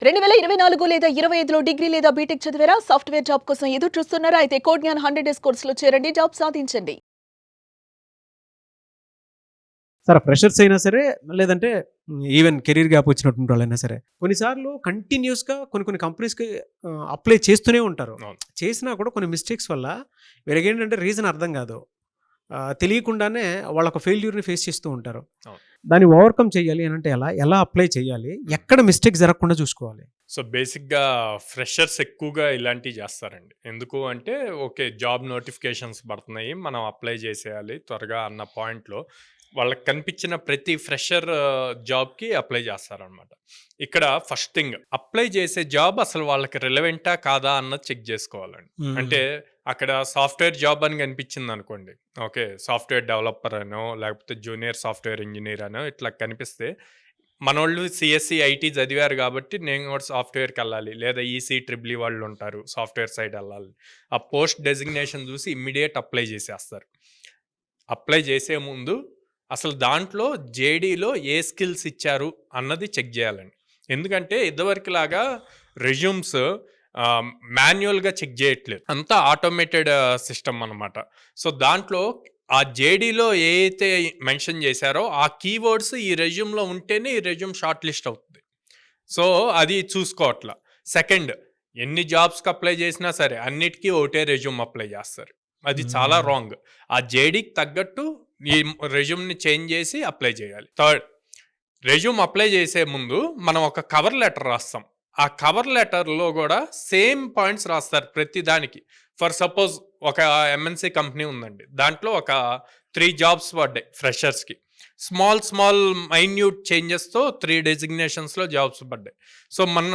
2024 లేదా 25లో డిగ్రీ లేదా బీటెక్ చదివారా? సాఫ్ట్‌వేర్ జాబ్ కోసం ఎదురు చూస్తున్నారా? అయితే కోడ్ జ్ఞాన్ 100 డేస్ కోర్సులో చేరండి. జాబ్ సాధించండి. సార్ ఫ్రెషర్స్ అయినా సరే, లేదంటే ఈవెన్ కెరీర్ గ్యాప్ వచ్చినటువంటి వాళ్ళైనా సరే, కొన్నిసార్లు కంటిన్యూస్‌గా కొన్ని కంపెనీస్‌కి అప్లై చేస్తూనే ఉంటారు. అవును. చేసినా కూడా కొన్ని మిస్టేక్స్ వల్ల వీళ్ళకేంటంటే రీజన్ అర్థం కాదు. తెలియకుండానే వాళ్ళొక ఫెయిల్యూర్‌ని ఫేస్ చేస్తూ ఉంటారు. అవును. దాన్ని ఓవర్‌కమ్ చేయాలి అనంటే ఎలా అప్లై చేయాలి? ఎక్కడ మిస్టేక్ జరగకుండా చూసుకోవాలి? సో బేసిక్‌గా ఫ్రెషర్స్ ఎక్కువగా ఇలాంటివి చేస్తారండి. ఎందుకు అంటే ఓకే. జాబ్ నోటిఫికేషన్స్ పడుతున్నాయి. మనం అప్లై చేసేయాలి త్వరగా అన్న పాయింట్‌లో వాళ్ళకి కనిపించిన ప్రతి ఫ్రెషర్ జాబ్‌కి అప్లై చేస్తారనమాట. ఇక్కడ ఫస్ట్ థింగ్ అప్లై చేసే జాబ్ అసలు వాళ్ళకి రిలవెంటా కాదా అన్నది చెక్ చేసుకోవాలండి. అంటే అక్కడ సాఫ్ట్‌వేర్ జాబ్ అని కనిపించింది అనుకోండి. ఓకే. సాఫ్ట్‌వేర్ డెవలపర్ అనో లేకపోతే జూనియర్ సాఫ్ట్‌వేర్ ఇంజినీర్ అనో ఇట్లా కనిపిస్తే మనోళ్ళు సిఎస్సి, ఐటీ చదివారు కాబట్టి నేను కూడా సాఫ్ట్‌వేర్‌కి వెళ్ళాలి. లేదా ఈసీ, ట్రిపుల్ ఈ వాళ్ళు ఉంటారు. సాఫ్ట్‌వేర్ సైడ్ వెళ్ళాలి. ఆ పోస్ట్ డెసిగ్నేషన్ చూసి ఇమ్మీడియేట్ అప్లై చేసేస్తారు. అప్లై చేసే ముందు అసలు దాంట్లో జేడీలో ఏ స్కిల్స్ ఇచ్చారు అన్నది చెక్ చేయాలండి. ఎందుకంటే ఇదివరకులాగా రెజ్యూమ్స్ మాన్యువల్‌గా చెక్ చేయట్లేదు. అంతా ఆటోమేటెడ్ సిస్టమ్ అనమాట. సో దాంట్లో ఆ జేడీలో ఏ అయితే మెన్షన్ చేశారో ఆ కీవర్డ్స్ ఈ రెజ్యూమ్‌లో ఉంటేనే ఈ రెజ్యూమ్ షార్ట్ లిస్ట్ అవుతుంది. సో అది చూసుకోవట్ల. సెకండ్, ఎన్ని జాబ్స్‌కి అప్లై చేసినా సరే అన్నిటికీ ఒకటే రెజ్యూమ్ అప్లై చేస్తారు. అది చాలా రాంగ్. ఆ జేడీకి తగ్గట్టు ఈ రెజ్యూమ్‌ని చేంజ్ చేసి అప్లై చేయాలి. థర్డ్, రెజ్యూమ్ అప్లై చేసే ముందు మనం ఒక కవర్ లెటర్ రాస్తాం. ఆ కవర్ లెటర్‌లో కూడా సేమ్ పాయింట్స్ రాస్తారు ప్రతి దానికి. ఫర్ సపోజ్ ఒక ఎంఎన్‌సి కంపెనీ ఉందండి. దాంట్లో ఒక 3 జాబ్స్ పడ్డాయి ఫ్రెషర్స్‌కి. స్మాల్ మైన్యూట్ చేంజెస్‌తో 3 డెసిగ్నేషన్స్‌లో జాబ్స్ పడ్డాయి. సో మన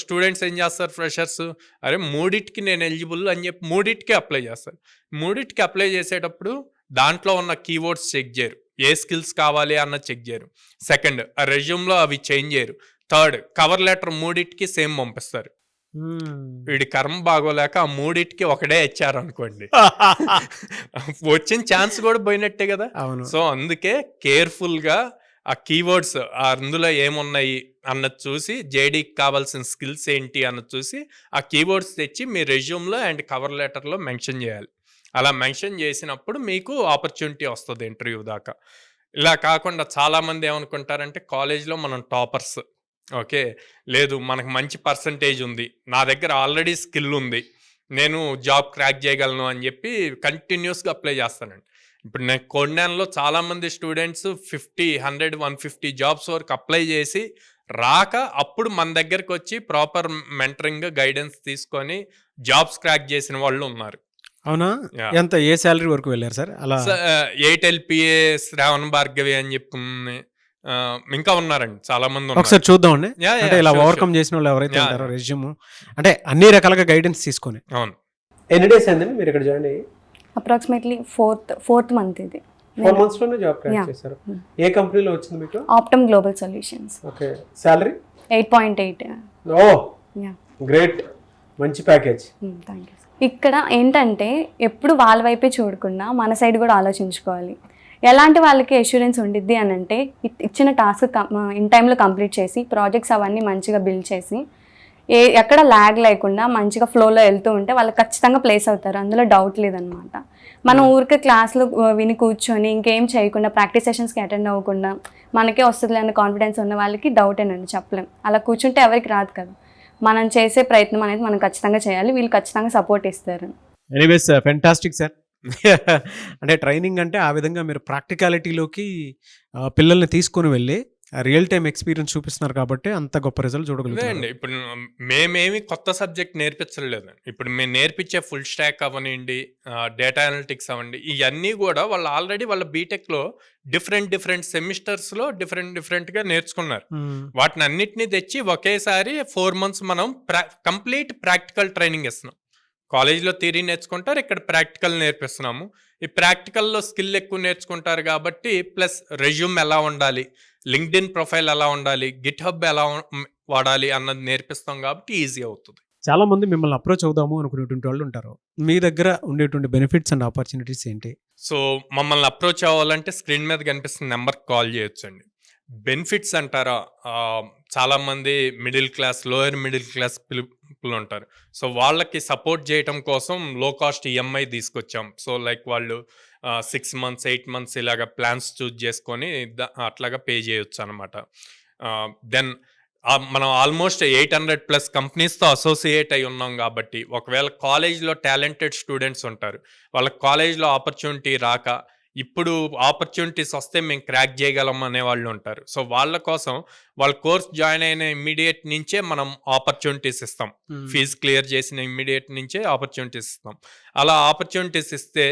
స్టూడెంట్స్ ఏం చేస్తారు ఫ్రెషర్స్? అరే మూడిటికి నేను ఎలిజిబుల్ అని చెప్పి మూడిటికి అప్లై చేస్తారు. మూడిటికి అప్లై చేసేటప్పుడు దాంట్లో ఉన్న కీవర్డ్స్ చెక్ చేయరు. ఏ స్కిల్స్ కావాలి అన్నది చెక్ చేయరు. సెకండ్, ఆ రెజ్యూమ్‌లో అవి చేంజ్ చేయరు. థర్డ్, కవర్ లెటర్ మూడిటికి సేమ్ పంపిస్తారు. వీడి కర్మ బాగోలేక ఆ మూడిటికి ఒకటే ఇచ్చారనుకోండి. వచ్చిన ఛాన్స్ కూడా పోయినట్టే కదా. అవును. సో అందుకే కేర్ఫుల్గా ఆ కీవర్డ్స్ అందులో ఏమున్నాయి అన్నది చూసి, జేడీకి కావాల్సిన స్కిల్స్ ఏంటి అన్నది చూసి ఆ కీవర్డ్స్ తెచ్చి మీ రెజ్యూమ్లో అండ్ కవర్ లెటర్లో మెన్షన్ చేయాలి. అలా మెన్షన్ చేసినప్పుడు మీకు ఆపర్చునిటీ వస్తుంది ఇంటర్వ్యూ దాకా. ఇలా కాకుండా చాలామంది ఏమనుకుంటారంటే కాలేజ్లో మనం టాపర్స్. ఓకే. లేదు మనకు మంచి పర్సంటేజ్ ఉంది. నా దగ్గర ఆల్రెడీ స్కిల్ ఉంది. నేను జాబ్ క్రాక్ చేయగలను అని చెప్పి కంటిన్యూస్‌గా అప్లై చేస్తానండి. ఇప్పుడు నేను కొన్నాన్లో చాలామంది స్టూడెంట్స్ 50, 100, 150 జాబ్స్ వరకు అప్లై చేసి రాక అప్పుడు మన దగ్గరకు వచ్చి ప్రాపర్ మెంటరింగ్, గైడెన్స్ తీసుకొని జాబ్స్ క్రాక్ చేసిన వాళ్ళు ఉన్నారు. అవునా? యాహ్! ఎంత ఏ సాలరీ వరకు వెళ్లారు సార్? అలా 8 ఎల్‌పిఏ, శ్రావణ భార్గవి అని చెప్పి ఇంకా ఉన్నారండి. చాలా మంది ఉన్నారు. ఒకసారి చూద్దామండి. యాహ్! అంటే యాహ్! ఇలా షూర్, షూర్. ఓవర్‌కమ్ చేసిన వాళ్ళు ఎవరైతే యాహ్! ఉంటారో యాహ్! రెజ్యూమ్ అంటే అన్ని రకాలుగా గైడెన్స్ తీసుకొని. అవును. ఎన్ని డేస్ అయిందండి మీరు ఇక్కడ జాయిన్ అయ్యి? అప్రాక్సిమేట్లీ ఫోర్త్ మంత్ ఇది. 4 months లోనే జాబ్ క్రాక్ Yeah. చేశారు. ఏ కంపెనీలో వచ్చింది మీకు? Optum global solutions. Okay. Salary? 8.8. ఓహ్! Yeah. గ్రేట్. మంచి ప్యాకేజ్. Thank you. ఇక్కడ ఏంటంటే ఎప్పుడు వాళ్ళ వైపే చూడకుండా మన సైడ్ కూడా ఆలోచించుకోవాలి. ఎలాంటి వాళ్ళకి అష్యూరెన్స్ ఉండిద్ది అని అంటే ఇచ్చిన టాస్క్ ఇన్ టైంలో కంప్లీట్ చేసి ప్రాజెక్ట్స్ అవన్నీ మంచిగా బిల్డ్ చేసి ఎక్కడ ల్యాగ్ లేకుండా మంచిగా ఫ్లోలో వెళ్తూ ఉంటే వాళ్ళకి ఖచ్చితంగా ప్లేస్ అవుతారు. అందులో డౌట్ లేదనమాట. మనం ఊరికే క్లాస్లో విని కూర్చొని ఇంకేం చేయకుండా ప్రాక్టీస్ సెషన్స్కి అటెండ్ అవ్వకుండా మనకే వస్తుంది అన్న కాన్ఫిడెన్స్ ఉన్న వాళ్ళకి డౌటేనండి, చెప్పలేం. అలా కూర్చుంటే ఎవరికి రాదు కదా. మనం చేసే ప్రయత్నం అనేది మనం ఖచ్చితంగా చేయాలి. వీళ్ళు ఖచ్చితంగా సపోర్ట్ ఇస్తారు. Anyways fantastic sir. అంటే ట్రైనింగ్ అంటే ఆ విధంగా మీరు ప్రాక్టికాలిటీలోకి పిల్లల్ని తీసుకొని వెళ్ళి రియల్ టైమ్ ఎక్స్పీరియన్స్ చూపిస్తున్నారు కాబట్టి అంత గొప్ప రిజల్ట్ చూడగలుగుతారు. లేదండి. ఇప్పుడు మేమేమి కొత్త సబ్జెక్ట్ నేర్పించలేదండి. ఇప్పుడు మేము నేర్పించే ఫుల్ స్టాక్ అవ్వనివ్వండి, డేటా అనలిటిక్స్ అవ్వండి, ఇవన్నీ కూడా వాళ్ళు ఆల్రెడీ వాళ్ళ బీటెక్లో డిఫరెంట్ సెమిస్టర్స్లో డిఫరెంట్గా నేర్చుకున్నారు. వాటిని అన్నిటినీ తెచ్చి ఒకేసారి 4 months మనం కంప్లీట్ ప్రాక్టికల్ ట్రైనింగ్ ఇస్తున్నాం. కాలేజ్లో థియరీ నేర్చుకుంటారు, ఇక్కడ ప్రాక్టికల్ నేర్పిస్తున్నాము. ఈ ప్రాక్టికల్లో స్కిల్ ఎక్కువ నేర్చుకుంటారు కాబట్టి ప్లస్ రెజ్యూమ్ ఎలా ఉండాలి, లింక్డ్ఇన్ ప్రొఫైల్ ఎలా ఉండాలి, గిట్హబ్ ఎలా వాడాలి అన్నది నేర్పిస్తాం కాబట్టి ఈజీ అవుతుంది. చాలా మంది మిమ్మల్ని అప్రోచ్ అవుదాము అనుకునేటువంటి వాళ్ళు ఉంటారు. మీ దగ్గర ఉండేటువంటి బెనిఫిట్స్ అండ్ ఆపర్చునిటీస్ ఏంటి? సో మమ్మల్ని అప్రోచ్ అవ్వాలంటే స్క్రీన్ మీద కనిపిస్తున్న నెంబర్కి కాల్ చేయొచ్చండి. బెనిఫిట్స్ అంటారా? చాలామంది middle class, lower middle class people ఉంటారు. సో, వాళ్ళకి సపోర్ట్ చేయటం కోసం లో కాస్ట్ ఈఎంఐ తీసుకొచ్చాం. సో, లైక్ వాళ్ళు 6 మంత్స్, 8 మంత్స్ ఇలాగ ప్లాన్స్ చూజ్ చేసుకొని అట్లాగా పే చేయొచ్చనమాట. దెన్ మనం ఆల్మోస్ట్ 800+ కంపెనీస్‌తో అసోసియేట్ అయి ఉన్నాం గాబట్టి, ఒకవేళ కాలేజ్‌లో టాలెంటెడ్ స్టూడెంట్స్ ఉంటారు. వాళ్ళకి కాలేజ్‌లో ఆపర్చునిటీ రాక, ఇప్పుడు ఆపర్చునిటీస్ వస్తే మేము క్రాక్ చేయగలం అనేవాళ్ళు ఉంటారు. సో, వాళ్ళ కోసం వాళ్ళ కోర్స్ జాయిన్ అయిన ఇమ్మీడియేట్ నుంచే మనం ఆపర్చునిటీస్ ఇస్తాం. ఫీజు క్లియర్ చేసిన ఇమ్మీడియేట్ నుంచే ఆపర్చునిటీస్ ఇస్తాం. అలా ఆపర్చునిటీస్ ఇస్తే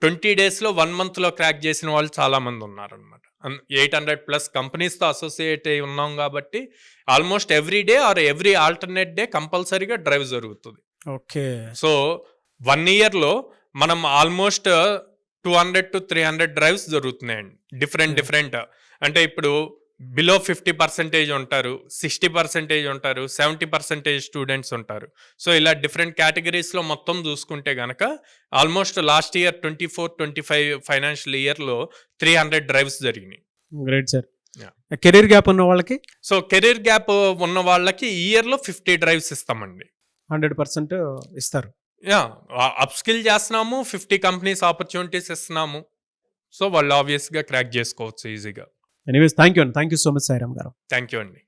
20 డేస్‌లో 1 మంత్‌లో క్రాక్ చేసిన వాళ్ళు చాలామంది ఉన్నారనమాట. 800+ కంపెనీస్‌తో అసోసియేట్ అయి ఉన్నాం కాబట్టి almost every day or every alternate day కంపల్సరీగా డ్రైవ్ జరుగుతుంది. ఓకే. సో, 1 ఇయర్‌లో మనం ఆల్మోస్ట్ 200-300 డ్రైవ్స్ జరుగుతున్నాయండి. డిఫరెంట్ అంటే ఇప్పుడు బిలో 50% ఉంటారు, 60% ఉంటారు, 70% స్టూడెంట్స్ ఉంటారు. సో, ఇలా డిఫరెంట్ కేటగిరీస్‌లో మొత్తం చూసుకుంటే గనక ఆల్మోస్ట్ లాస్ట్ ఇయర్ 24-25 ఫైనాన్షియల్ ఇయర్‌లో 300 డ్రైవ్స్ జరిగినాయి. Great sir. Yeah. Career gap ఉన్న వాళ్ళకి సో, కెరీర్ గ్యాప్ ఉన్న వాళ్ళకి ఈ ఇయర్‌లో 50 డ్రైవ్స్ ఇస్తామండి. 100% ఇస్తారు. అప్ స్కిల్ చేస్తున్నాము, 50 కంపెనీస్ ఆపర్చునిటీస్ ఇస్తున్నాము. సో, వాళ్ళు ఆబ్వియస్‌గా క్రాక్ చేసుకోవచ్చు ఈజీగా. Anyways thank you so much Sairam గారు. థ్యాంక్ యూ అండి.